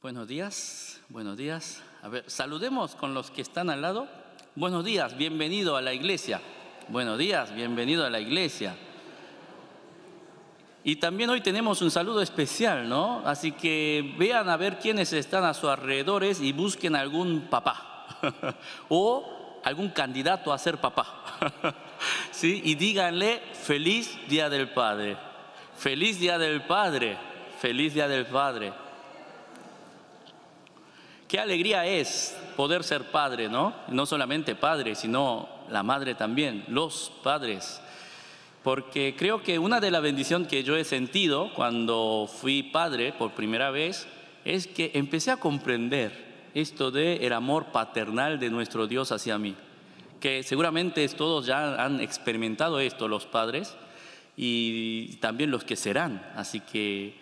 Buenos días, buenos días. A ver, saludemos con los que están al lado. Buenos días, bienvenido a la iglesia. Buenos días, bienvenido a la iglesia. Y también hoy tenemos un saludo especial, ¿no? Así que vean a ver quiénes están a sus alrededores y busquen algún papá o algún candidato a ser papá. ¿Sí? Y díganle feliz Día del Padre. Feliz Día del Padre. Feliz Día del Padre. Qué alegría es poder ser padre, ¿no? No solamente padre, sino la madre también, los padres. Porque creo que una de las bendiciones que yo he sentido cuando fui padre por primera vez es que empecé a comprender esto del amor paternal de nuestro Dios hacia mí. Que seguramente todos ya han experimentado esto, los padres, y también los que serán. Así que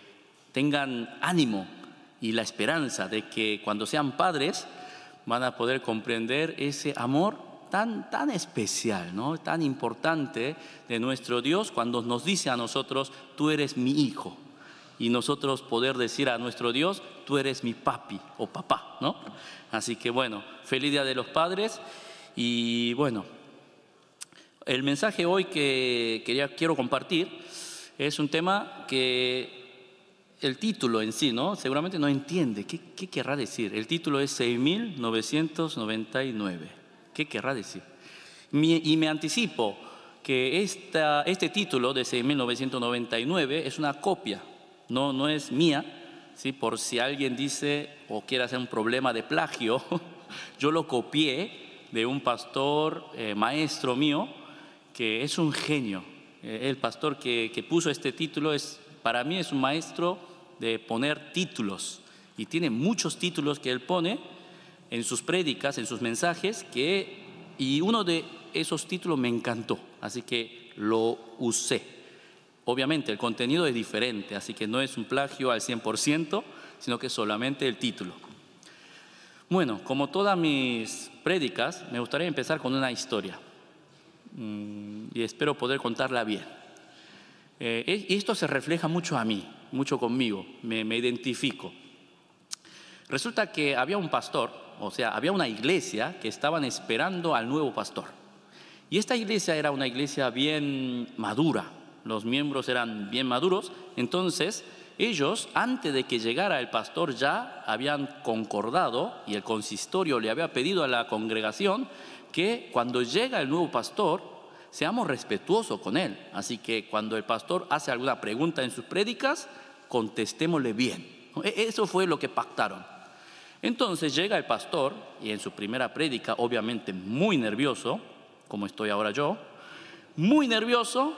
tengan ánimo y la esperanza de que cuando sean padres van a poder comprender ese amor tan especial, ¿no? Tan importante de nuestro Dios cuando nos dice a nosotros, tú eres mi hijo. Y nosotros poder decir a nuestro Dios, tú eres mi papi o papá, ¿no? Así que bueno, feliz Día de los Padres. Y bueno, el mensaje hoy que quiero compartir es un tema que el título en sí, ¿no? Seguramente no entiende. ¿Qué querrá decir? El título es 6.999. ¿Qué querrá decir? Y me anticipo que este título de 6.999 es una copia, no es mía, ¿sí? Por si alguien dice o quiere hacer un problema de plagio, yo lo copié de un pastor maestro mío que es un genio. El pastor que puso este título para mí es un maestro de poner títulos y tiene muchos títulos que él pone en sus prédicas, en sus mensajes, y uno de esos títulos me encantó, así que lo usé. Obviamente el contenido es diferente, así que no es un plagio al 100%, sino que solamente el título. Bueno, como todas mis prédicas, me gustaría empezar con una historia y espero poder contarla bien. Y esto se refleja mucho a mí, mucho conmigo, me identifico. Resulta que había un pastor, o sea, había una iglesia que estaban esperando al nuevo pastor. Y esta iglesia era una iglesia bien madura, los miembros eran bien maduros. Entonces, ellos, antes de que llegara el pastor, ya habían concordado y el consistorio le había pedido a la congregación que cuando llega el nuevo pastor, seamos respetuosos con él. Así que cuando el pastor hace alguna pregunta en sus prédicas, contestémosle bien. Eso fue lo que pactaron. Entonces llega el pastor y en su primera prédica, obviamente muy nervioso, como estoy ahora yo, muy nervioso,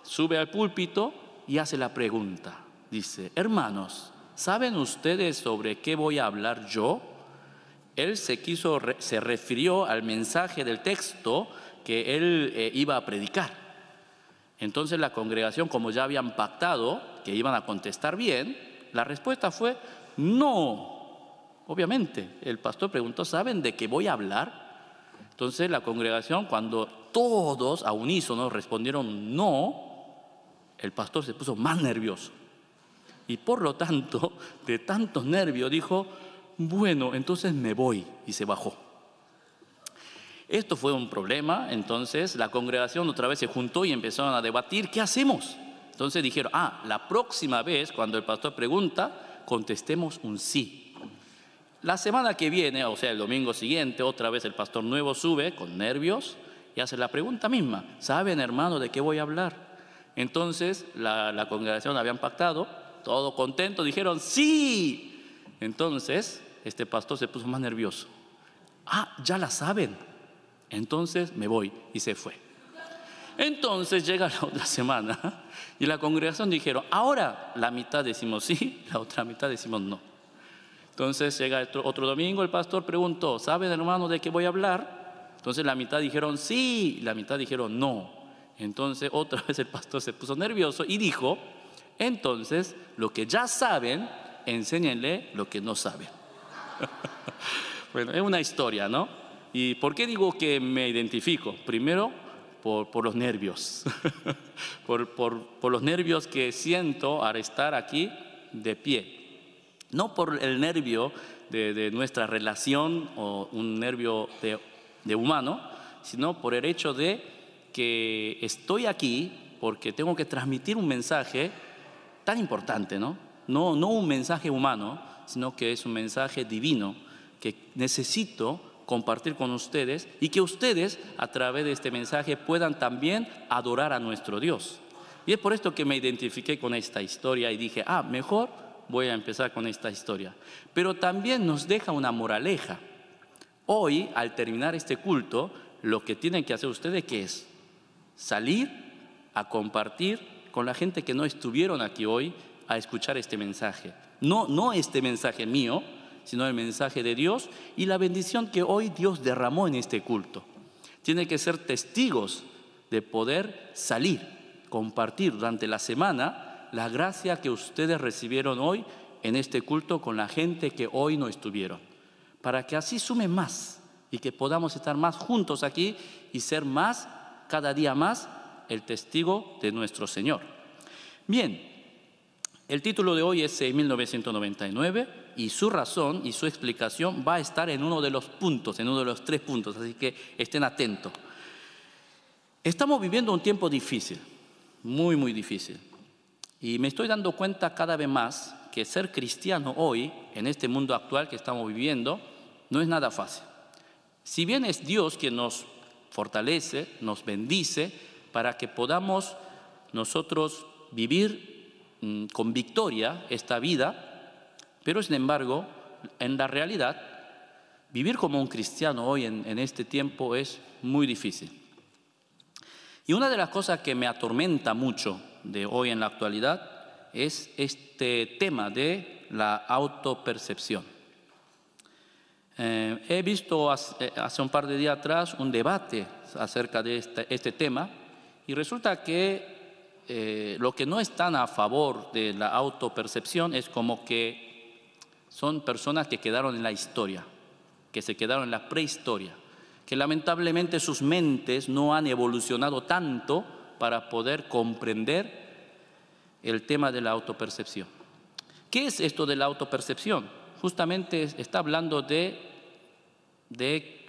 sube al púlpito y hace la pregunta. Dice, hermanos, ¿saben ustedes sobre qué voy a hablar yo? Él se refirió al mensaje del texto que él iba a predicar. Entonces la congregación, como ya habían pactado que iban a contestar bien, la respuesta fue no. Obviamente, el pastor preguntó, ¿saben de qué voy a hablar? Entonces la congregación, cuando todos a unísono respondieron no, el pastor se puso más nervioso. Y por lo tanto, de tantos nervios, dijo, bueno, entonces me voy, y se bajó. Esto fue un problema, entonces la congregación otra vez se juntó y empezaron a debatir, ¿qué hacemos? Entonces dijeron, la próxima vez cuando el pastor pregunta, contestemos un sí. La semana que viene, o sea, el domingo siguiente, otra vez el pastor nuevo sube con nervios y hace la pregunta misma, ¿saben, hermano, de qué voy a hablar? Entonces la congregación habían pactado, todo contento, dijeron sí. Entonces este pastor se puso más nervioso. Ya la saben. Entonces me voy, y se fue. Entonces llega la otra semana y la congregación dijeron, ahora la mitad decimos sí, la otra mitad decimos no. Entonces llega otro domingo, el pastor preguntó, ¿saben, hermano, de qué voy a hablar? Entonces la mitad dijeron sí, la mitad dijeron no. Entonces otra vez el pastor se puso nervioso y dijo, entonces lo que ya saben, enséñenle lo que no saben. Bueno, es una historia, ¿no? ¿Y por qué digo que me identifico? Primero, por los nervios. por los nervios que siento al estar aquí de pie. No por el nervio de nuestra relación o un nervio de humano, sino por el hecho de que estoy aquí porque tengo que transmitir un mensaje tan importante, ¿no? No un mensaje humano, sino que es un mensaje divino que necesito compartir con ustedes y que ustedes a través de este mensaje puedan también adorar a nuestro Dios. Y es por esto que me identifiqué con esta historia y dije, mejor voy a empezar con esta historia. Pero también nos deja una moraleja. Hoy, al terminar este culto, lo que tienen que hacer ustedes, ¿qué es? Salir a compartir con la gente que no estuvieron aquí hoy a escuchar este mensaje. No este mensaje mío, sino el mensaje de Dios y la bendición que hoy Dios derramó en este culto. Tienen que ser testigos de poder salir, compartir durante la semana la gracia que ustedes recibieron hoy en este culto con la gente que hoy no estuvieron, para que así sumen más y que podamos estar más juntos aquí y ser más, cada día más, el testigo de nuestro Señor. Bien, el título de hoy es 6.999 y su razón y su explicación va a estar en uno de los puntos, en uno de los 3 puntos, así que estén atentos. Estamos viviendo un tiempo difícil, muy, muy difícil. Y me estoy dando cuenta cada vez más que ser cristiano hoy, en este mundo actual que estamos viviendo, no es nada fácil. Si bien es Dios quien nos fortalece, nos bendice, para que podamos nosotros vivir con victoria esta vida, pero sin embargo, en la realidad, vivir como un cristiano hoy en este tiempo es muy difícil. Y una de las cosas que me atormenta mucho de hoy en la actualidad es este tema de la autopercepción. He visto hace un par de días atrás un debate acerca de este tema y resulta que lo que no están a favor de la autopercepción es como que son personas que quedaron en la historia, que se quedaron en la prehistoria, que lamentablemente sus mentes no han evolucionado tanto para poder comprender el tema de la autopercepción. ¿Qué es esto de la autopercepción? Justamente está hablando de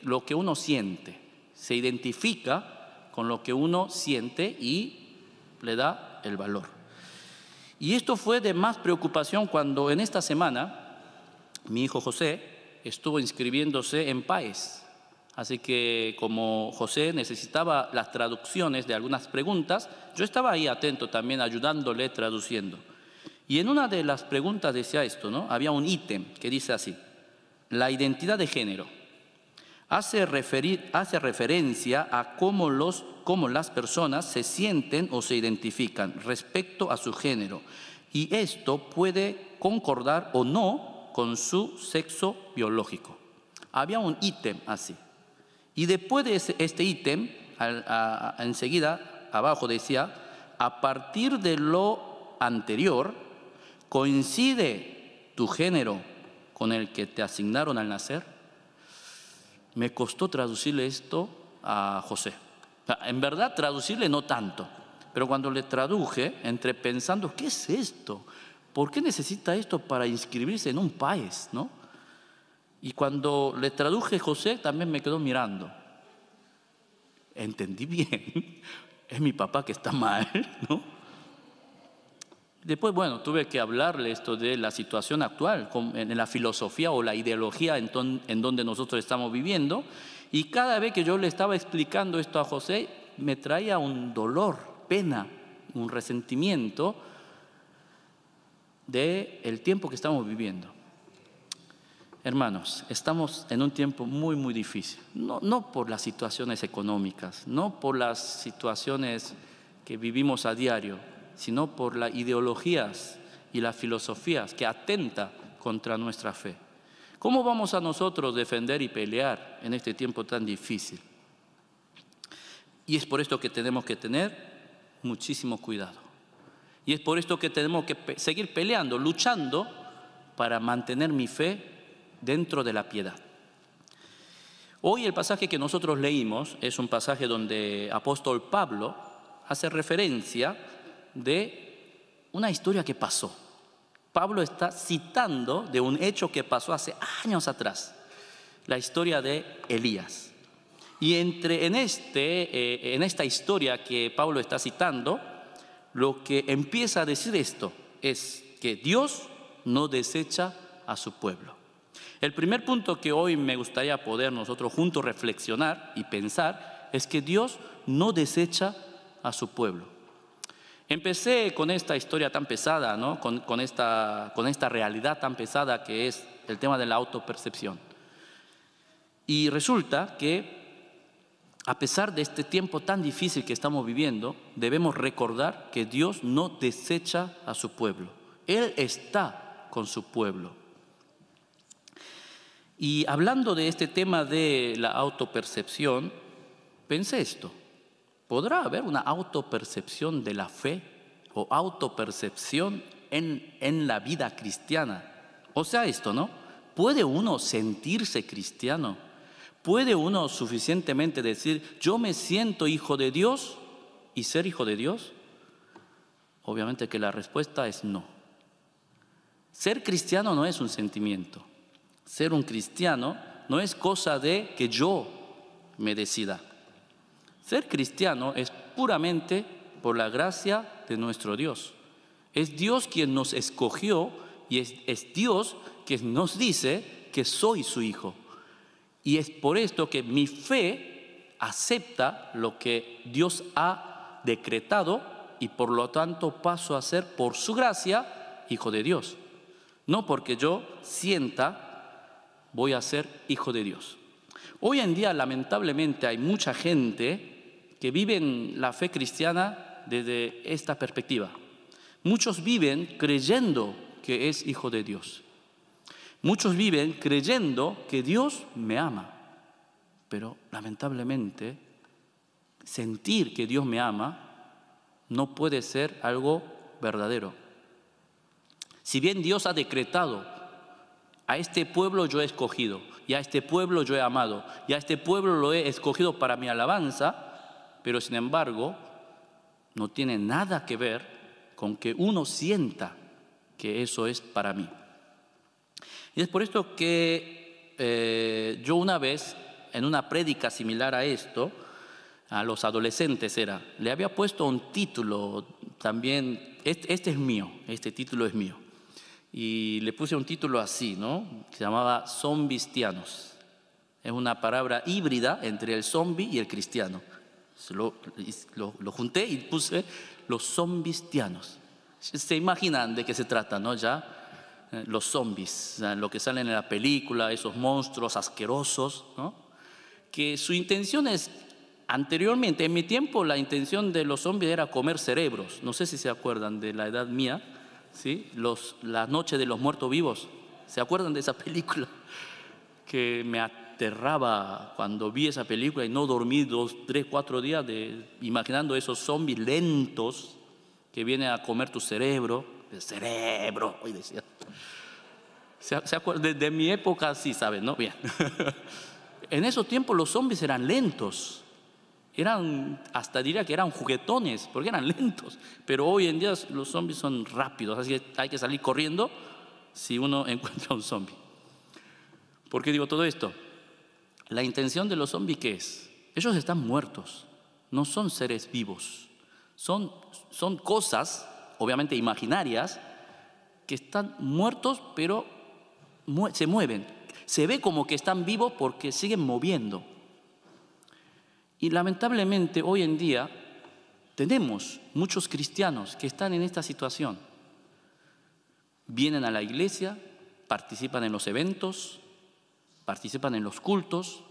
lo que uno siente, se identifica con lo que uno siente y le da el valor. Y esto fue de más preocupación cuando en esta semana mi hijo José estuvo inscribiéndose en PAES. Así que como José necesitaba las traducciones de algunas preguntas, yo estaba ahí atento también ayudándole traduciendo. Y en una de las preguntas decía esto, ¿no? Había un ítem que dice así: la identidad de género hace referencia a cómo las personas se sienten o se identifican respecto a su género, y esto puede concordar o no con su sexo biológico. Había un ítem así. Y después de este ítem, enseguida abajo decía: a partir de lo anterior, ¿coincide tu género con el que te asignaron al nacer? Me costó traducirle esto a José. En verdad, traducirle no tanto, pero cuando le traduje, entré pensando, ¿qué es esto? ¿Por qué necesita esto para inscribirse en un país, no? Y cuando le traduje José, también me quedó mirando. Entendí bien, es mi papá que está mal, ¿no? Después, tuve que hablarle esto de la situación actual, en la filosofía o la ideología en donde nosotros estamos viviendo. Y cada vez que yo le estaba explicando esto a José, me traía un dolor, pena, un resentimiento del tiempo que estamos viviendo. Hermanos, estamos en un tiempo muy, muy difícil. No por las situaciones económicas, no por las situaciones que vivimos a diario, sino por las ideologías y las filosofías que atentan contra nuestra fe. ¿Cómo vamos a nosotros defender y pelear en este tiempo tan difícil? Y es por esto que tenemos que tener muchísimo cuidado. Y es por esto que tenemos que seguir peleando, luchando para mantener mi fe dentro de la piedad. Hoy el pasaje que nosotros leímos es un pasaje donde el apóstol Pablo hace referencia de una historia que pasó. Pablo está citando de un hecho que pasó hace años atrás, la historia de Elías. Y en esta historia que Pablo está citando, lo que empieza a decir esto es que Dios no desecha a su pueblo. El primer punto que hoy me gustaría poder nosotros juntos reflexionar y pensar es que Dios no desecha a su pueblo. Empecé con esta historia tan pesada, ¿no? con esta realidad tan pesada que es el tema de la autopercepción. Y resulta que a pesar de este tiempo tan difícil que estamos viviendo, debemos recordar que Dios no desecha a su pueblo. Él está con su pueblo. Y hablando de este tema de la autopercepción, pensé esto. ¿Podrá haber una autopercepción de la fe o autopercepción en la vida cristiana? O sea, esto, ¿no? ¿Puede uno sentirse cristiano? ¿Puede uno suficientemente decir, yo me siento hijo de Dios y ser hijo de Dios? Obviamente que la respuesta es no. Ser cristiano no es un sentimiento. Ser un cristiano no es cosa de que yo me decida. Ser cristiano es puramente por la gracia de nuestro Dios. Es Dios quien nos escogió y es Dios quien nos dice que soy su hijo. Y es por esto que mi fe acepta lo que Dios ha decretado y por lo tanto paso a ser por su gracia hijo de Dios. No porque yo sienta voy a ser hijo de Dios. Hoy en día lamentablemente hay mucha gente que viven la fe cristiana desde esta perspectiva. Muchos viven creyendo que es hijo de Dios. Muchos viven creyendo que Dios me ama. Pero lamentablemente, sentir que Dios me ama no puede ser algo verdadero. Si bien Dios ha decretado, a este pueblo yo he escogido, y a este pueblo yo he amado, y a este pueblo lo he escogido para mi alabanza, pero sin embargo, no tiene nada que ver con que uno sienta que eso es para mí. Y es por esto que yo una vez, en una prédica similar a esto, a los adolescentes le había puesto un título también, este es mío, este título es mío. Y le puse un título así, ¿no? Se llamaba Zombistianos. Es una palabra híbrida entre el zombie y el cristiano. Lo junté y puse los zombistianos. Se imaginan de qué se trata, ¿no? Ya los zombies, lo que salen en la película, esos monstruos asquerosos, ¿no? Que su intención es, anteriormente, en mi tiempo, la intención de los zombies era comer cerebros. No sé si se acuerdan de la edad mía, ¿sí? La noche de los muertos vivos. ¿Se acuerdan de esa película? Que me aterraba cuando vi esa película y no dormí 2, 3, 4 días imaginando esos zombies lentos que vienen a comer tu cerebro. El cerebro, hoy decía. ¿Se acuerdan? De mi época sí saben, ¿no? Bien. En esos tiempos los zombies eran lentos. Hasta diría que eran juguetones, porque eran lentos. Pero hoy en día los zombies son rápidos, así que hay que salir corriendo si uno encuentra un zombie. ¿Por qué digo todo esto? La intención de los zombies, ¿qué es? Ellos están muertos, no son seres vivos. Son cosas, obviamente imaginarias, que están muertos, pero se mueven. Se ve como que están vivos porque siguen moviendo. Y lamentablemente hoy en día tenemos muchos cristianos que están en esta situación. Vienen a la iglesia, participan en los eventos, participan en los cultos,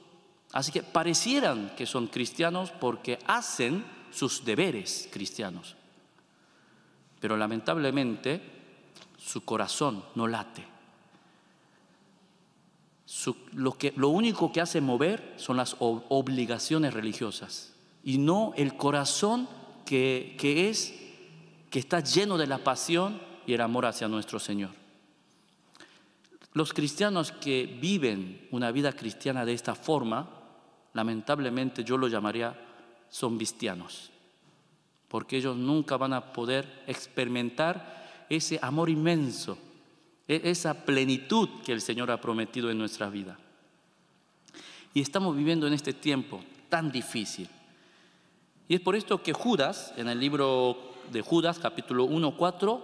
así que parecieran que son cristianos porque hacen sus deberes cristianos. Pero lamentablemente su corazón no late. Lo único que hace mover son las obligaciones religiosas y no el corazón que está lleno de la pasión y el amor hacia nuestro Señor. Los cristianos que viven una vida cristiana de esta forma, lamentablemente yo lo llamaría zombistianos, porque ellos nunca van a poder experimentar ese amor inmenso esa plenitud que el Señor ha prometido en nuestra vida. Y estamos viviendo en este tiempo tan difícil. Y es por esto que Judas, en el libro de Judas, capítulo 1:4,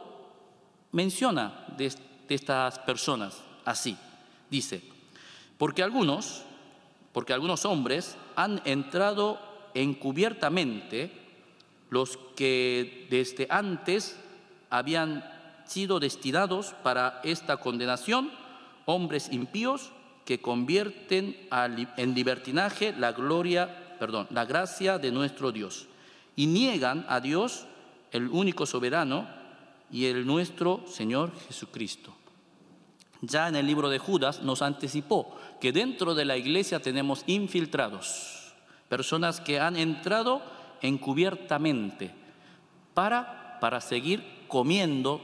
menciona de estas personas así. Dice, porque algunos hombres han entrado encubiertamente, los que desde antes habían sido destinados para esta condenación, hombres impíos que convierten en libertinaje la gracia de nuestro Dios y niegan a Dios, el único soberano, y el nuestro Señor Jesucristo. Ya en el libro de Judas nos anticipó que dentro de la iglesia tenemos infiltrados, personas que han entrado encubiertamente para seguir comiendo,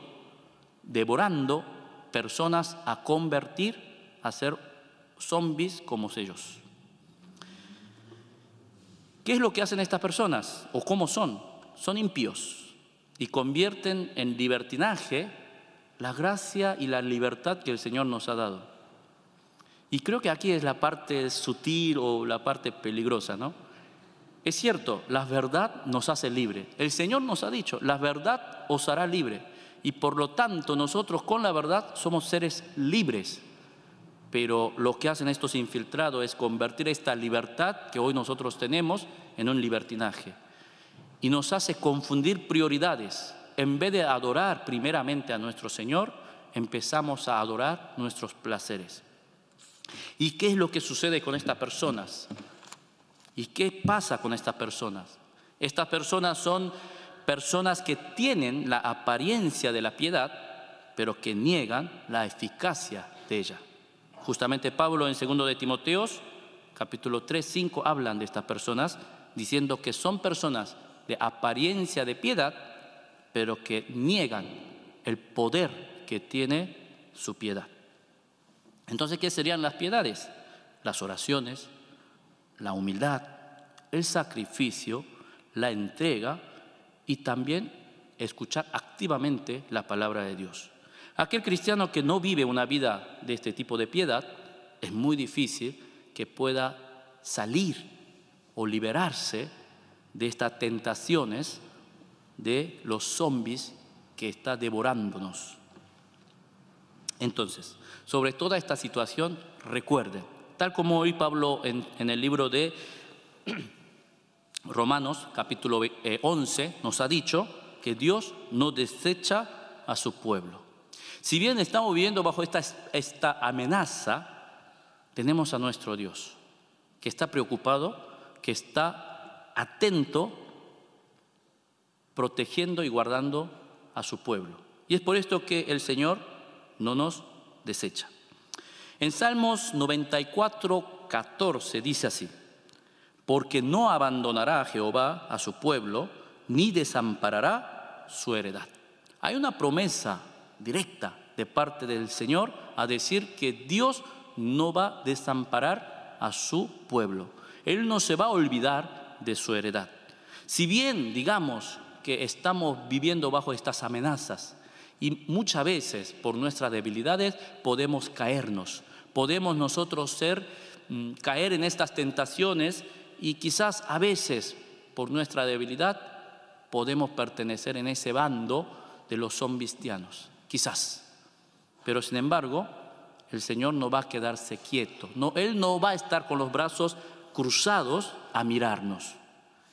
devorando personas a convertir, a ser zombies como ellos. ¿Qué es lo que hacen estas personas? ¿O cómo son? Son impíos y convierten en libertinaje la gracia y la libertad que el Señor nos ha dado. Y creo que aquí es la parte sutil o la parte peligrosa, ¿no? Es cierto, la verdad nos hace libre. El Señor nos ha dicho, la verdad os hará libre. Y por lo tanto, nosotros con la verdad somos seres libres. Pero lo que hacen estos infiltrados es convertir esta libertad que hoy nosotros tenemos en un libertinaje. Y nos hace confundir prioridades. En vez de adorar primeramente a nuestro Señor, empezamos a adorar nuestros placeres. ¿Y qué es lo que sucede con estas personas? ¿Y qué pasa con estas personas? Estas personas son personas que tienen la apariencia de la piedad, pero que niegan la eficacia de ella. Justamente Pablo en 2 de Timoteo, capítulo 3, 5, hablan de estas personas, diciendo que son personas de apariencia de piedad, pero que niegan el poder que tiene su piedad. Entonces, ¿qué serían las piedades? Las oraciones, la humildad, el sacrificio, la entrega y también escuchar activamente la palabra de Dios. Aquel cristiano que no vive una vida de este tipo de piedad, es muy difícil que pueda salir o liberarse de estas tentaciones de los zombies que está devorándonos. Entonces, sobre toda esta situación, recuerden, tal como hoy Pablo en el libro de Romanos, capítulo 11, nos ha dicho que Dios no desecha a su pueblo. Si bien estamos viviendo bajo esta amenaza, tenemos a nuestro Dios, que está preocupado, que está atento, protegiendo y guardando a su pueblo. Y es por esto que el Señor no nos desecha. En Salmos 94, 14 dice así: porque no abandonará a Jehová a su pueblo, ni desamparará su heredad. Hay una promesa directa de parte del Señor a decir que Dios no va a desamparar a su pueblo. Él no se va a olvidar de su heredad. Si bien, digamos, que estamos viviendo bajo estas amenazas y muchas veces por nuestras debilidades podemos caernos, podemos nosotros caer en estas tentaciones y quizás a veces por nuestra debilidad podemos pertenecer en ese bando de los zombistianos, quizás. Pero sin embargo, el Señor no va a quedarse quieto, Él no va a estar con los brazos cruzados a mirarnos,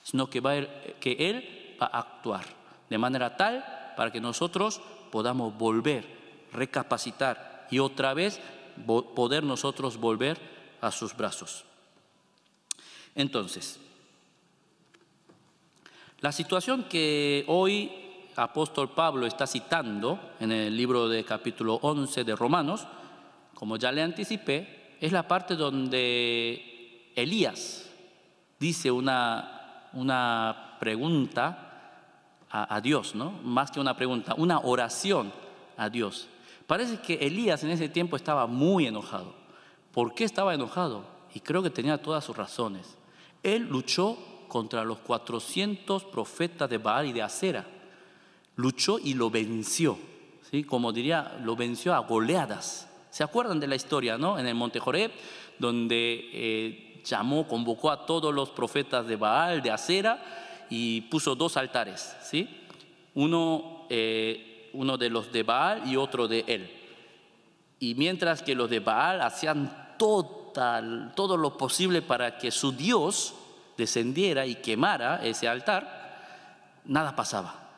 sino que Él va a actuar de manera tal para que nosotros podamos volver, recapacitar y otra vez poder nosotros volver a sus brazos. Entonces, la situación que hoy apóstol Pablo está citando en el libro de capítulo 11 de Romanos, como ya le anticipé, es la parte donde Elías dice una pregunta a Dios, ¿no? Más que una pregunta, una oración a Dios. Parece que Elías en ese tiempo estaba muy enojado. ¿Por qué estaba enojado? Y creo que tenía todas sus razones. Él luchó contra los 400 profetas de Baal y de Acera. Luchó y lo venció, ¿sí? Como diría, lo venció a goleadas. ¿Se acuerdan de la historia, no? En el Monte Joreb, donde convocó a todos los profetas de Baal, de Acera, y puso 2 altares, ¿sí? Uno de los de Baal y otro de él. Y mientras que los de Baal hacían todo lo posible para que su Dios descendiera y quemara ese altar, nada pasaba,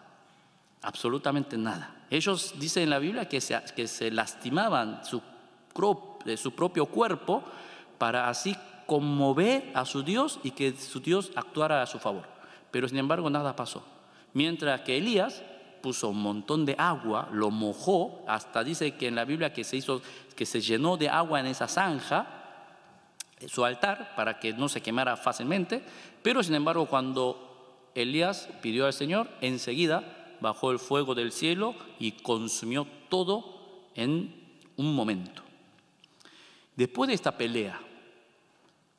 absolutamente nada. Ellos dicen en la Biblia que se lastimaban de su propio cuerpo para así conmover a su Dios y que su Dios actuara a su favor. Pero sin embargo nada pasó. Mientras que Elías puso un montón de agua, lo mojó, hasta dice que en la Biblia que se llenó de agua en esa zanja, su altar, para que no se quemara fácilmente. Pero sin embargo cuando Elías pidió al Señor, enseguida bajó el fuego del cielo y consumió todo en un momento. Después de esta pelea,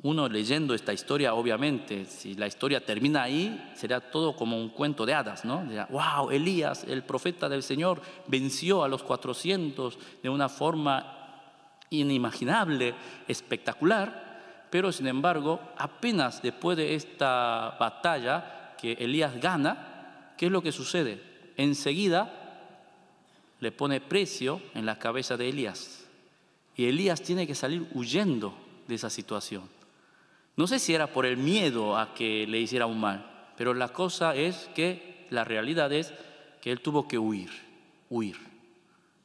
uno leyendo esta historia, obviamente, si la historia termina ahí, será todo como un cuento de hadas, ¿no? Dirá, wow, Elías, el profeta del Señor, venció a los 400 de una forma inimaginable, espectacular. Pero sin embargo, apenas después de esta batalla que Elías gana, ¿qué es lo que sucede? Enseguida le pone precio en la cabeza de Elías. Y Elías tiene que salir huyendo de esa situación. No sé si era por el miedo a que le hiciera un mal, pero la realidad es que él tuvo que huir,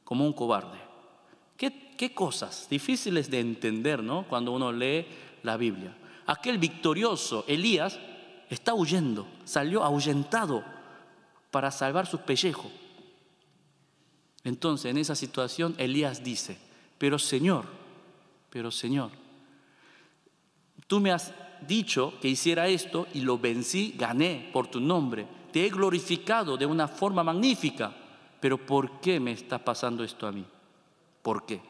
como un cobarde. ¿Qué cosas difíciles de entender, ¿no? Cuando uno lee la Biblia. Aquel victorioso Elías está huyendo, salió ahuyentado para salvar su pellejo. Entonces, en esa situación, Elías dice, pero Señor, tú me has dicho que hiciera esto y lo vencí, gané por tu nombre. Te he glorificado de una forma magnífica, pero ¿por qué me está pasando esto a mí? ¿Por qué?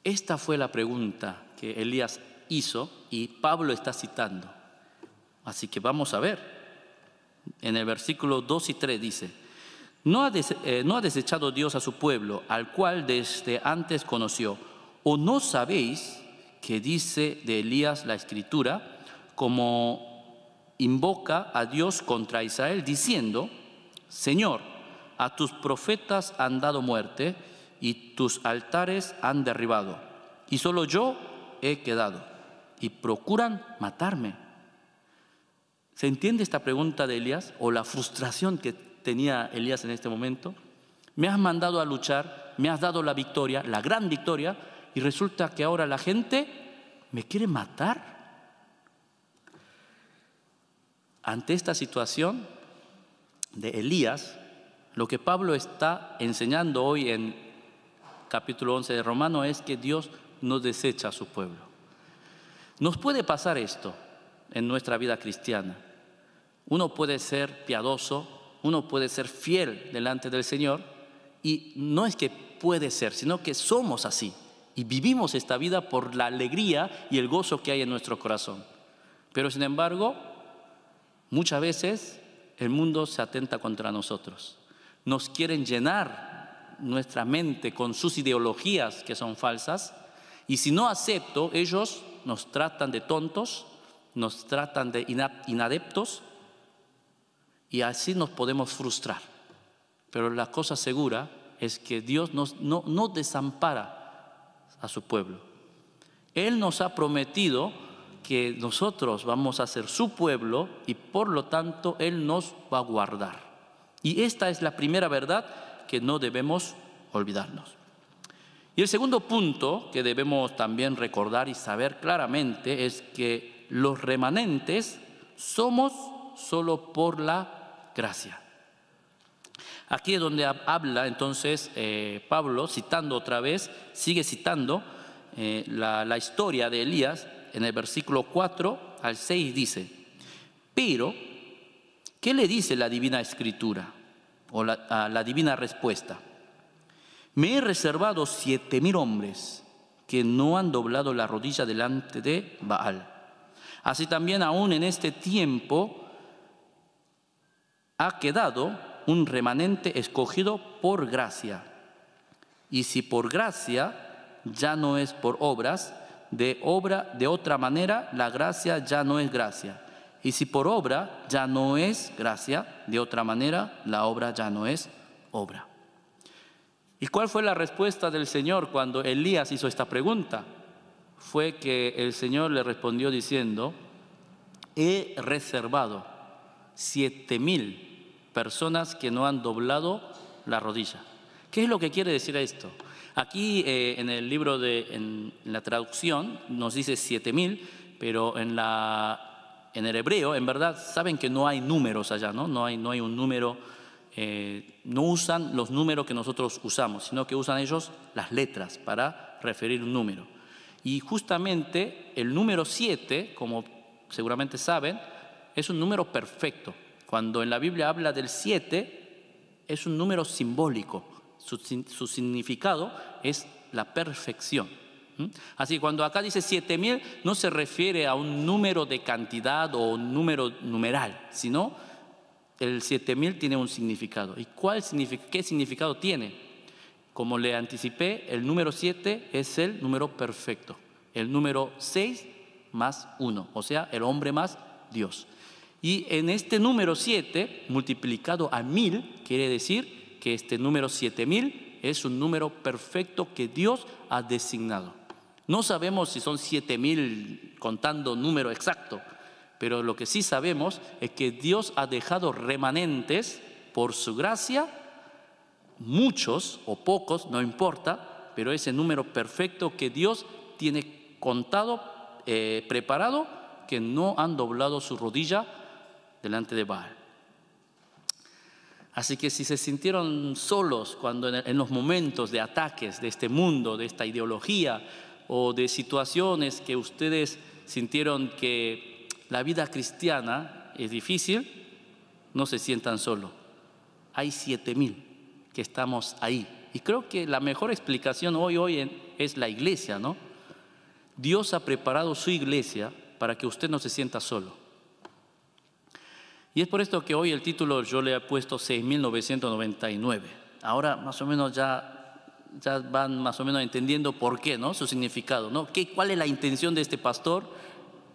Esta fue la pregunta que Elías hizo y Pablo está citando. Así que vamos a ver. En el versículo 2 y 3 dice, ¿no ha desechado Dios a su pueblo, al cual desde antes conoció? ¿O no sabéis que dice de Elías la Escritura, como invoca a Dios contra Israel, diciendo, Señor, a tus profetas han dado muerte y tus altares han derribado, y solo yo he quedado, y procuran matarme? ¿Se entiende esta pregunta de Elías o la frustración que tenía Elías en este momento? Me has mandado a luchar, me has dado la victoria, la gran victoria, y resulta que ahora la gente me quiere matar. Ante esta situación de Elías, lo que Pablo está enseñando hoy en capítulo 11 de Romanos es que Dios no desecha a su pueblo. Nos puede pasar esto en nuestra vida cristiana. Uno puede ser piadoso, uno puede ser fiel delante del Señor, y no es que puede ser, sino que somos así. Y vivimos esta vida por la alegría y el gozo que hay en nuestro corazón. Pero sin embargo, muchas veces el mundo se atenta contra nosotros. Nos quieren llenar nuestra mente con sus ideologías que son falsas. Y si no acepto, ellos nos tratan de tontos, nos tratan de inadeptos. Y así nos podemos frustrar. Pero la cosa segura es que Dios no desampara a su pueblo. Él nos ha prometido que nosotros vamos a ser su pueblo y por lo tanto Él nos va a guardar. Y esta es la primera verdad que no debemos olvidarnos. Y el segundo punto que debemos también recordar y saber claramente es que los remanentes somos solo por la gracia. Aquí es donde habla entonces Pablo, citando otra vez, sigue citando la historia de Elías. En el versículo 4 al 6 dice, pero, ¿qué le dice la divina escritura? O la divina respuesta. Me he reservado 7,000 hombres que no han doblado la rodilla delante de Baal. Así también aún en este tiempo ha quedado un remanente escogido por gracia. Y si por gracia, ya no es por obras, de otra manera la gracia ya no es gracia. Y si por obra ya no es gracia, de otra manera la obra ya no es obra. ¿Y cuál fue la respuesta del Señor cuando Elías hizo esta pregunta? Fue que el Señor le respondió diciendo: he reservado 7,000 personas que no han doblado la rodilla. ¿Qué es lo que quiere decir esto? Aquí en el libro en la traducción nos dice 7,000, pero en el hebreo, en verdad, saben que no hay números allá, ¿no? No hay un número, no usan los números que nosotros usamos, sino que usan ellos las letras para referir un número. Y justamente el número 7, como seguramente saben, es un número perfecto. Cuando en la Biblia habla del 7, es un número simbólico. Su significado es la perfección. Así que cuando acá dice 7,000, no se refiere a un número de cantidad o un número numeral, sino el 7,000 tiene un significado. ¿Y qué significado tiene? Como le anticipé, el número 7 es el número perfecto. El número 6 más 1, o sea, el hombre más Dios. Y en este número 7, multiplicado a 1,000, quiere decir que este número 7,000 es un número perfecto que Dios ha designado. No sabemos si son 7,000 contando número exacto, pero lo que sí sabemos es que Dios ha dejado remanentes por su gracia, muchos o pocos, no importa, pero ese número perfecto que Dios tiene contado, preparado, que no han doblado su rodilla delante de Baal. Así que si se sintieron solos cuando en los momentos de ataques de este mundo, de esta ideología o de situaciones que ustedes sintieron que la vida cristiana es difícil, no se sientan solos. Hay 7,000 que estamos ahí. Y creo que la mejor explicación hoy es la iglesia, ¿no? Dios ha preparado su iglesia para que usted no se sienta solo. Y es por esto que hoy el título yo le he puesto 6,999. Ahora más o menos ya van más o menos entendiendo por qué, ¿no? Su significado, ¿no? ¿Cuál es la intención de este pastor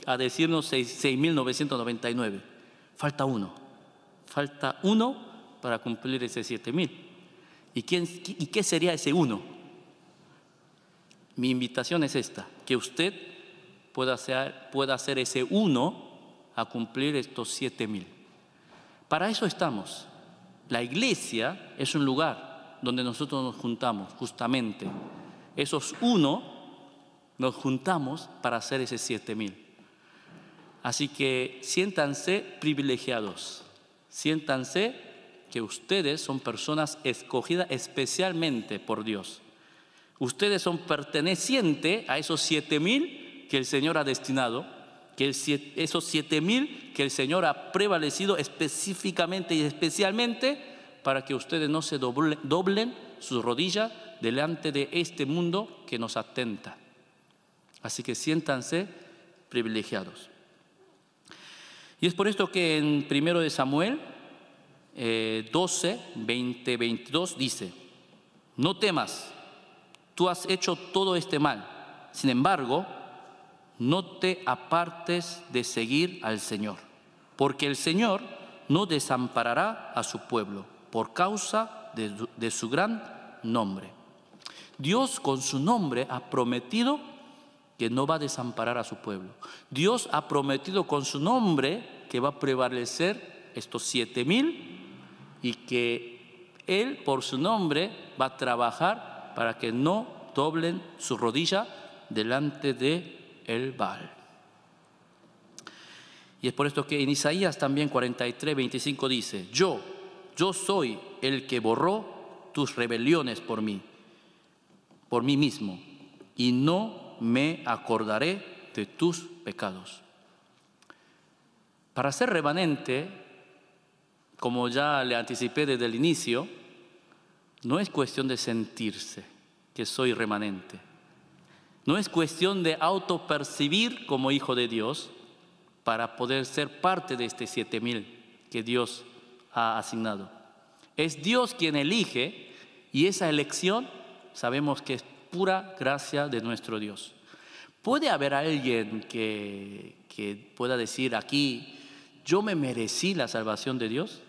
a decirnos 6,999? Falta uno para cumplir ese 7,000. ¿Y qué sería ese uno? Mi invitación es esta, que usted pueda hacer ese uno a cumplir estos 7,000. Para eso estamos. La iglesia es un lugar donde nosotros nos juntamos, justamente. Esos uno nos juntamos para hacer ese 7,000. Así que siéntanse privilegiados. Siéntanse que ustedes son personas escogidas especialmente por Dios. Ustedes son pertenecientes a esos 7,000 que el Señor ha destinado, esos 7,000 que el Señor ha prevalecido específicamente y especialmente para que ustedes no se doblen sus rodillas delante de este mundo que nos atenta. Así que siéntanse privilegiados. Y es por esto que en 1 Samuel 12, 20, 22 dice: no temas, tú has hecho todo este mal, sin embargo, no te apartes de seguir al Señor, porque el Señor no desamparará a su pueblo por causa de su gran nombre. Dios con su nombre ha prometido que no va a desamparar a su pueblo. Dios ha prometido con su nombre que va a prevalecer estos 7,000 y que Él por su nombre va a trabajar para que no doblen su rodilla delante de el Baal. Y es por esto que en Isaías también 43, 25 dice: yo soy el que borró tus rebeliones por mí mismo, y no me acordaré de tus pecados. Para ser remanente, como ya le anticipé desde el inicio, no es cuestión de sentirse que soy remanente. No es cuestión de autopercibir como hijo de Dios para poder ser parte de este 7,000 que Dios ha asignado. Es Dios quien elige y esa elección sabemos que es pura gracia de nuestro Dios. ¿Puede haber alguien que pueda decir aquí, yo me merecí la salvación de Dios?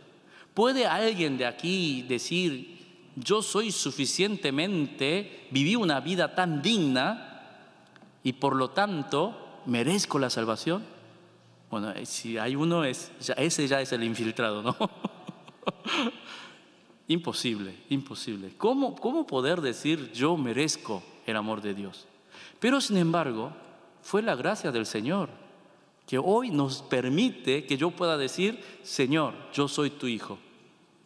¿Puede alguien de aquí decir, yo soy suficientemente, viví una vida tan digna y por lo tanto merezco la salvación? Bueno, si hay uno, ese ya es el infiltrado, ¿no? Imposible, imposible. ¿Cómo poder decir yo merezco el amor de Dios? Pero sin embargo, fue la gracia del Señor que hoy nos permite que yo pueda decir, Señor, yo soy tu hijo.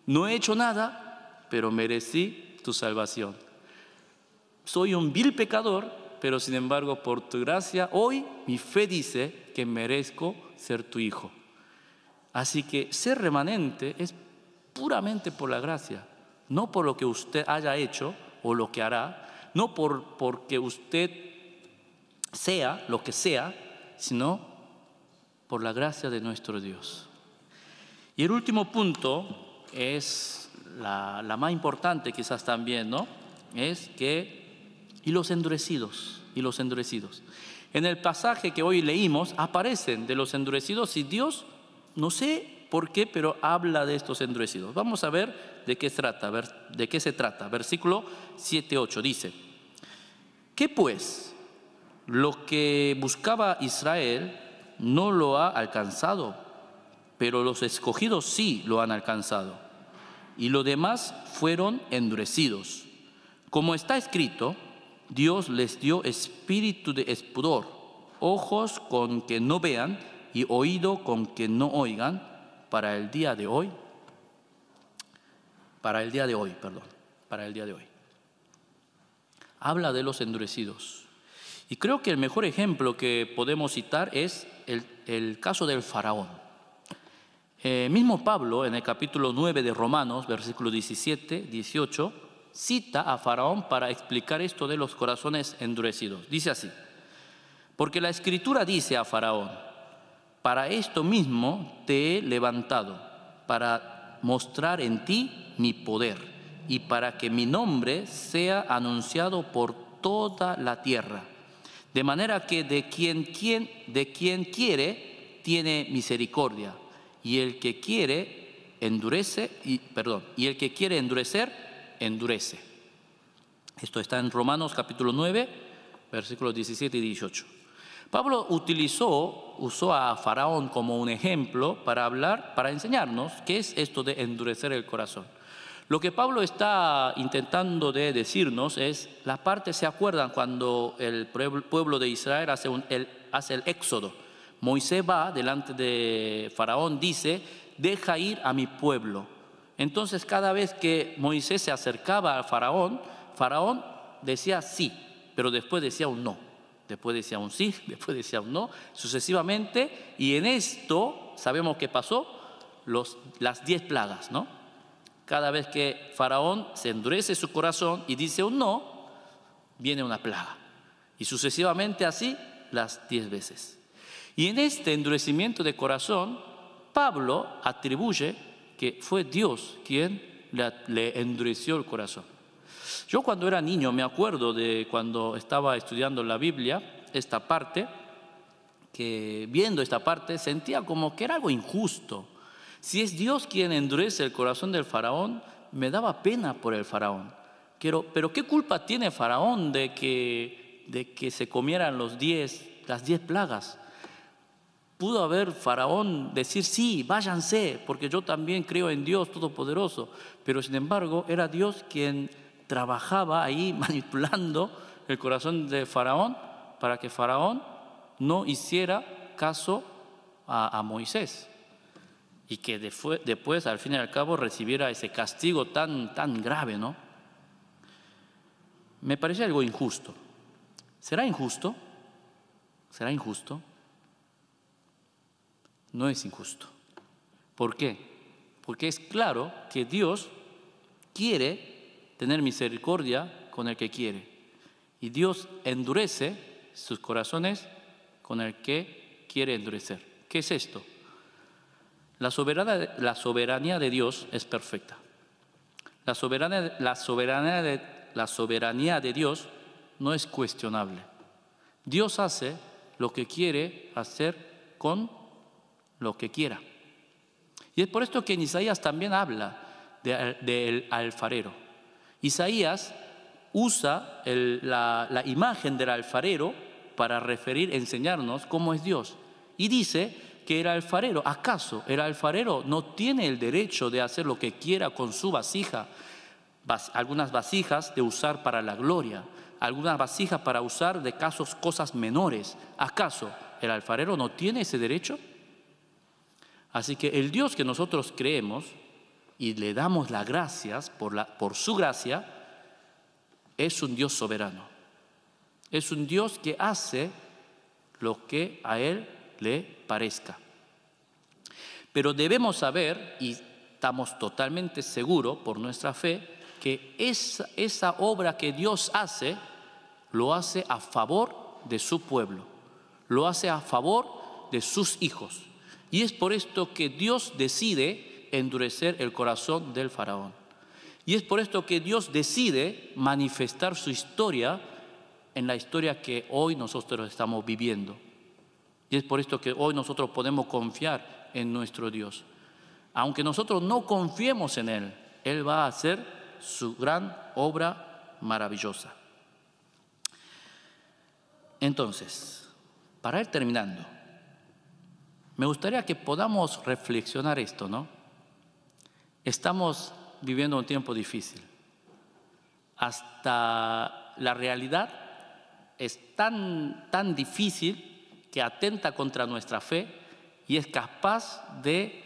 No he hecho nada, pero merecí tu salvación. Soy un vil pecador, pero sin embargo, por tu gracia, hoy mi fe dice que merezco ser tu hijo. Así que ser remanente es puramente por la gracia, no por lo que usted haya hecho o lo que hará, no porque usted sea lo que sea, sino por la gracia de nuestro Dios. Y el último punto es la más importante quizás también, ¿no? Es que, y los endurecidos. En el pasaje que hoy leímos aparecen de los endurecidos y Dios, no sé por qué, pero habla de estos endurecidos. Vamos a ver de qué se trata. Versículo 7-8 dice, ¿qué pues? Lo que buscaba Israel no lo ha alcanzado, pero los escogidos sí lo han alcanzado, y los demás fueron endurecidos. Como está escrito, Dios les dio espíritu de espudor, ojos con que no vean y oído con que no oigan, para el día de hoy. Habla de los endurecidos. Y creo que el mejor ejemplo que podemos citar es el caso del faraón. Mismo Pablo, en el capítulo 9 de Romanos, versículos 17-18, cita a Faraón para explicar esto de los corazones endurecidos. Dice así, porque la Escritura dice a Faraón, para esto mismo te he levantado, para mostrar en ti mi poder y para que mi nombre sea anunciado por toda la tierra. De manera que de quien quiere tiene misericordia, y el que quiere endurecer, endurece. Esto está en Romanos capítulo 9, versículos 17 y 18. Pablo usó a Faraón como un ejemplo para enseñarnos qué es esto de endurecer el corazón. Lo que Pablo está intentando de decirnos es, la parte, ¿se acuerdan cuando el pueblo de Israel hace el éxodo? Moisés va delante de Faraón, dice, deja ir a mi pueblo. Entonces cada vez que Moisés se acercaba a Faraón, Faraón decía sí, pero después decía un no. Después decía un sí, después decía un no, sucesivamente. Y en esto, sabemos qué pasó, las 10 plagas, ¿no? Cada vez que Faraón se endurece su corazón y dice un no, viene una plaga. Y sucesivamente así, las 10 veces. Y en este endurecimiento de corazón, Pablo atribuye que fue Dios quien le endureció el corazón. Yo cuando era niño me acuerdo de cuando estaba estudiando la Biblia, esta parte, que viendo esta parte sentía como que era algo injusto. Si es Dios quien endurece el corazón del faraón, me daba pena por el faraón. Pero ¿qué culpa tiene Faraón de que se comieran las 10 plagas? Pudo haber Faraón decir, sí, váyanse, porque yo también creo en Dios Todopoderoso. Pero sin embargo, era Dios quien trabajaba ahí manipulando el corazón de Faraón para que Faraón no hiciera caso a Moisés. Y que después, al fin y al cabo, recibiera ese castigo tan grave, ¿no? Me parece algo injusto. ¿Será injusto? ¿Será injusto? No es injusto. ¿Por qué? Porque es claro que Dios quiere tener misericordia con el que quiere. Y Dios endurece sus corazones con el que quiere endurecer. ¿Qué es esto? La soberanía de Dios es perfecta. La soberanía de Dios no es cuestionable. Dios hace lo que quiere hacer con lo que quiera. Y es por esto que en Isaías también habla del alfarero. Isaías usa la imagen del alfarero para enseñarnos cómo es Dios. Y dice que el alfarero, ¿acaso el alfarero no tiene el derecho de hacer lo que quiera con su vasija? Algunas vasijas de usar para la gloria, algunas vasijas para usar de cosas menores. ¿Acaso el alfarero no tiene ese derecho? Así que el Dios que nosotros creemos y le damos las gracias por su gracia, es un Dios soberano. Es un Dios que hace lo que a Él le parezca. Pero debemos saber, y estamos totalmente seguros por nuestra fe, que esa obra que Dios hace, lo hace a favor de su pueblo, lo hace a favor de sus hijos. Y es por esto que Dios decide endurecer el corazón del faraón. Y es por esto que Dios decide manifestar su historia en la historia que hoy nosotros estamos viviendo. Y es por esto que hoy nosotros podemos confiar en nuestro Dios. Aunque nosotros no confiemos en Él, Él va a hacer su gran obra maravillosa. Entonces, para ir terminando, me gustaría que podamos reflexionar esto, ¿no? Estamos viviendo un tiempo difícil. Hasta la realidad es tan difícil que atenta contra nuestra fe y es capaz de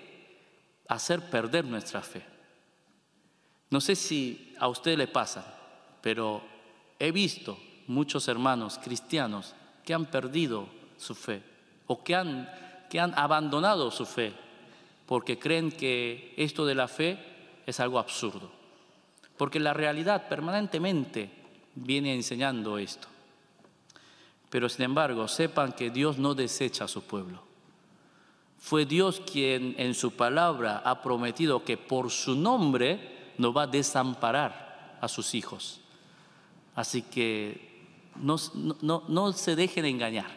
hacer perder nuestra fe. No sé si a usted le pasa, pero he visto muchos hermanos cristianos que han perdido su fe o que han abandonado su fe porque creen que esto de la fe es algo absurdo. Porque la realidad permanentemente viene enseñando esto. Pero sin embargo, sepan que Dios no desecha a su pueblo. Fue Dios quien en su palabra ha prometido que por su nombre no va a desamparar a sus hijos. Así que no se dejen engañar.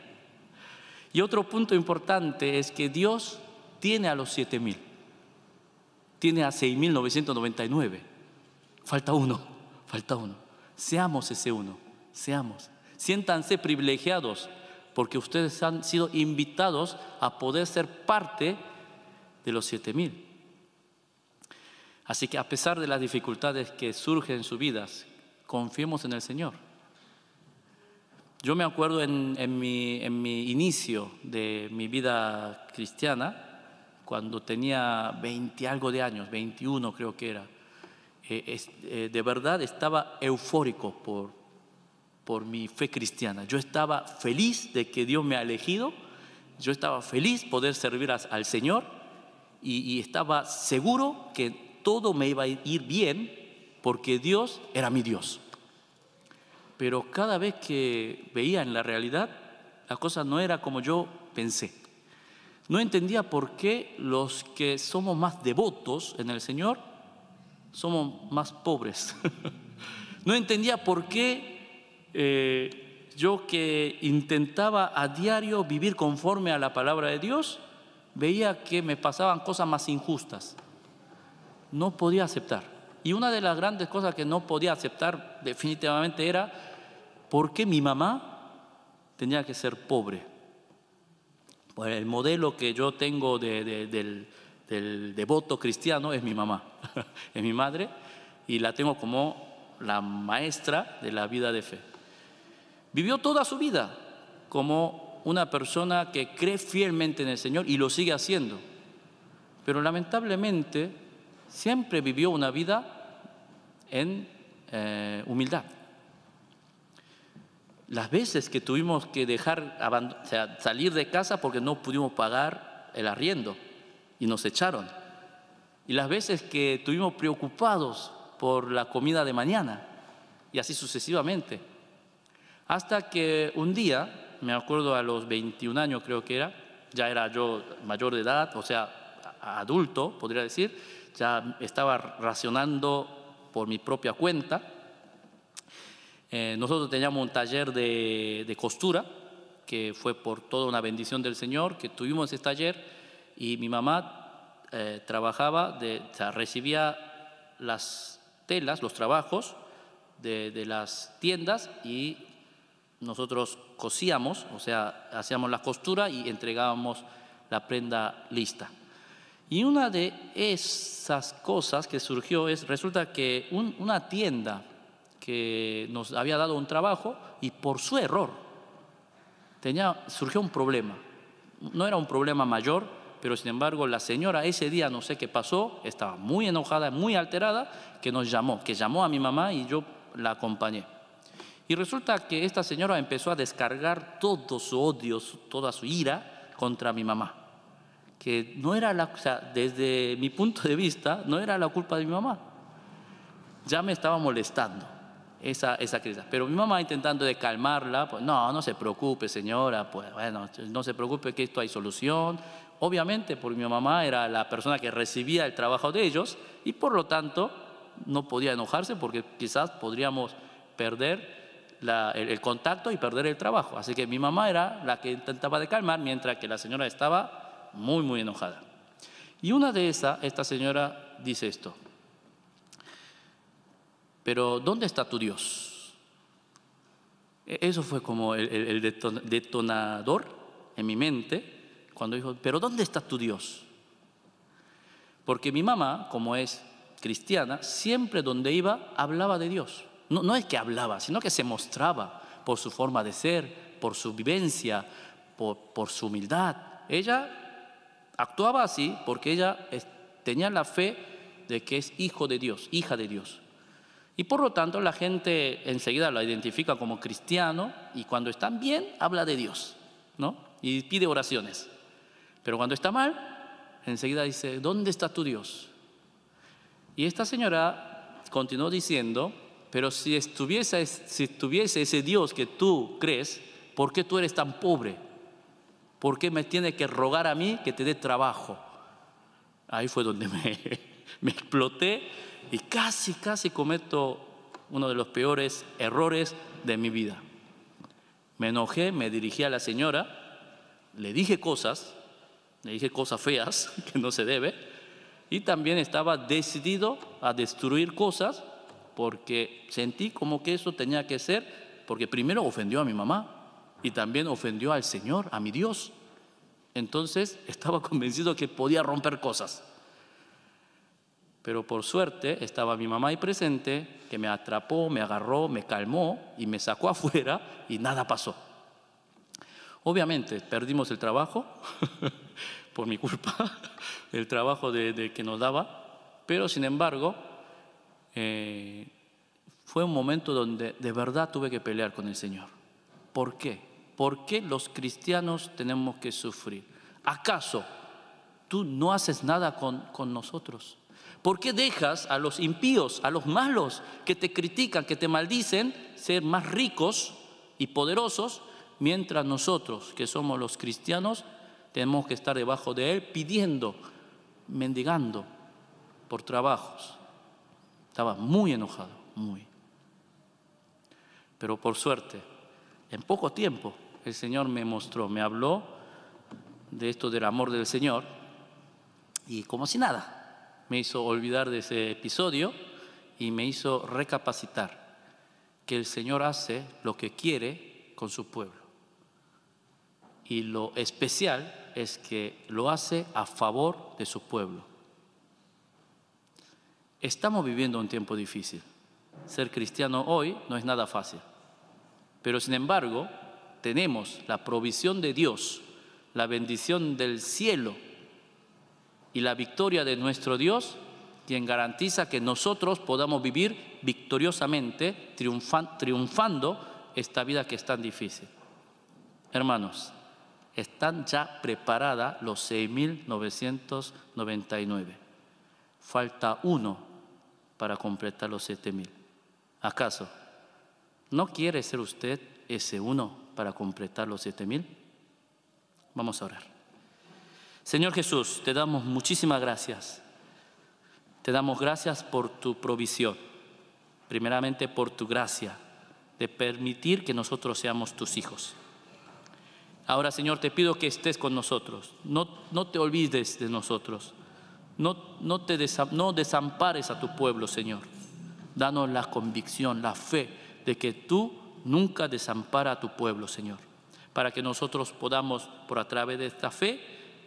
Y otro punto importante es que Dios tiene a los 7,000. Tiene a 6,999. Falta uno. Seamos ese uno. Siéntanse privilegiados porque ustedes han sido invitados a poder ser parte de los 7,000. Así que a pesar de las dificultades que surgen en sus vidas, confiemos en el Señor. Yo me acuerdo en mi inicio de mi vida cristiana, cuando tenía 20 algo de años, 21 creo que era, de verdad estaba eufórico por mi fe cristiana. Yo estaba feliz de que Dios me ha elegido, yo estaba feliz poder servir al Señor y estaba seguro que todo me iba a ir bien porque Dios era mi Dios. Pero cada vez que veía en la realidad, la cosa no era como yo pensé. No entendía por qué los que somos más devotos en el Señor somos más pobres. No entendía por qué yo que intentaba a diario vivir conforme a la palabra de Dios, veía que me pasaban cosas más injustas. No podía aceptar. Y una de las grandes cosas que no podía aceptar definitivamente era por qué mi mamá tenía que ser pobre. Pues el modelo que yo tengo del devoto cristiano es mi mamá, es mi madre, y la tengo como la maestra de la vida de fe. Vivió toda su vida como una persona que cree fielmente en el Señor y lo sigue haciendo, pero lamentablemente siempre vivió una vida en humildad. Las veces que tuvimos que salir de casa porque no pudimos pagar el arriendo y nos echaron. Y las veces que estuvimos preocupados por la comida de mañana y así sucesivamente. Hasta que un día, me acuerdo a los 21 años creo que ya era yo mayor de edad, o sea, adulto podría decir, ya estaba racionando por mi propia cuenta. Nosotros teníamos un taller de costura, que fue por toda una bendición del Señor, que tuvimos ese taller, y mi mamá trabajaba, o sea, recibía las telas, los trabajos de las tiendas, y nosotros cosíamos, o sea, hacíamos la costura y entregábamos la prenda lista. Y una de esas cosas que surgió resulta que una tienda que nos había dado un trabajo, y por su error surgió un problema. No era un problema mayor, pero sin embargo la señora ese día, no sé qué pasó, estaba muy enojada, muy alterada, que llamó a mi mamá, y yo la acompañé. Y resulta que esta señora empezó a descargar todo su odio, toda su ira contra mi mamá, que no era o sea, desde mi punto de vista, no era la culpa de mi mamá. Ya me estaba molestando esa crisis. Pero mi mamá, intentando de calmarla, pues no se preocupe, señora, pues bueno, no se preocupe, que esto hay solución. Obviamente, porque mi mamá era la persona que recibía el trabajo de ellos, y por lo tanto no podía enojarse, porque quizás podríamos perder el contacto y perder el trabajo. Así que mi mamá era la que intentaba de calmar, mientras que la señora estaba muy, muy enojada. Y una de esta señora dice esto: pero ¿dónde está tu Dios? Eso fue como el detonador en mi mente, cuando dijo, pero ¿dónde está tu Dios? Porque mi mamá, como es cristiana, siempre donde iba hablaba de Dios. No es que hablaba, sino que se mostraba por su forma de ser, por su vivencia, por su humildad. Ella actuaba así porque ella tenía la fe de que es hijo de Dios, hija de Dios. Y por lo tanto la gente enseguida la identifica como cristiano, y cuando están bien habla de Dios, ¿no? Y pide oraciones. Pero cuando está mal, enseguida dice, ¿dónde está tu Dios? Y esta señora continuó diciendo, pero si estuviese ese Dios que tú crees, ¿por qué tú eres tan pobre? ¿Por qué me tiene que rogar a mí que te dé trabajo? Ahí fue donde me exploté, y casi cometo uno de los peores errores de mi vida. Me enojé, me dirigí a la señora, le dije cosas feas que no se debe, y también estaba decidido a destruir cosas, porque sentí como que eso tenía que ser, porque primero ofendió a mi mamá y también ofendió al Señor, a mi Dios. Entonces estaba convencido que podía romper cosas. Pero por suerte estaba mi mamá ahí presente, que me atrapó, me agarró, me calmó y me sacó afuera, y nada pasó. Obviamente perdimos el trabajo por mi culpa, el trabajo de que nos daba, pero sin embargo fue un momento donde de verdad tuve que pelear con el Señor. ¿Por qué? ¿Por qué los cristianos tenemos que sufrir? ¿Acaso tú no haces nada con nosotros? ¿Por qué dejas a los impíos, a los malos que te critican, que te maldicen, ser más ricos y poderosos, mientras nosotros, que somos los cristianos, tenemos que estar debajo de Él pidiendo, mendigando por trabajos? Estaba muy enojado, muy. Pero por suerte, en poco tiempo, el Señor me mostró, me habló de esto del amor del Señor, y como si nada, me hizo olvidar de ese episodio y me hizo recapacitar que el Señor hace lo que quiere con su pueblo. Y lo especial es que lo hace a favor de su pueblo. Estamos viviendo un tiempo difícil. Ser cristiano hoy no es nada fácil. Pero sin embargo, tenemos la provisión de Dios, la bendición del cielo y la victoria de nuestro Dios, quien garantiza que nosotros podamos vivir victoriosamente, triunfando esta vida que es tan difícil. Hermanos, están ya preparadas los 6.999. Falta uno para completar los 7.000. ¿Acaso no quiere ser usted ese uno para completar los 7.000? Vamos a orar. Señor Jesús, te damos muchísimas gracias. Te damos gracias por tu provisión. primeramente por tu gracia, de permitir que nosotros seamos tus hijos. Ahora, Señor, te pido que estés con nosotros. No te olvides de nosotros. No desampares a tu pueblo, Señor. Danos la convicción, la fe de que tú nunca desamparas a tu pueblo, Señor, para que nosotros podamos, por a través de esta fe,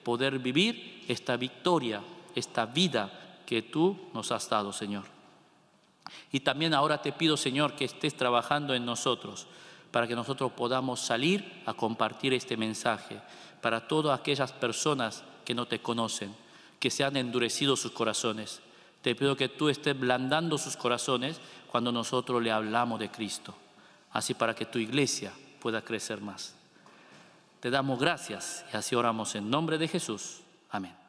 poder vivir esta victoria, esta vida que tú nos has dado, Señor. Y también ahora te pido, Señor, que estés trabajando en nosotros, para que nosotros podamos salir a compartir este mensaje para todas aquellas personas que no te conocen, que se han endurecido sus corazones. Te pido que tú estés blandando sus corazones cuando nosotros le hablamos de Cristo, así para que tu iglesia pueda crecer más. Te damos gracias y así oramos en nombre de Jesús. Amén.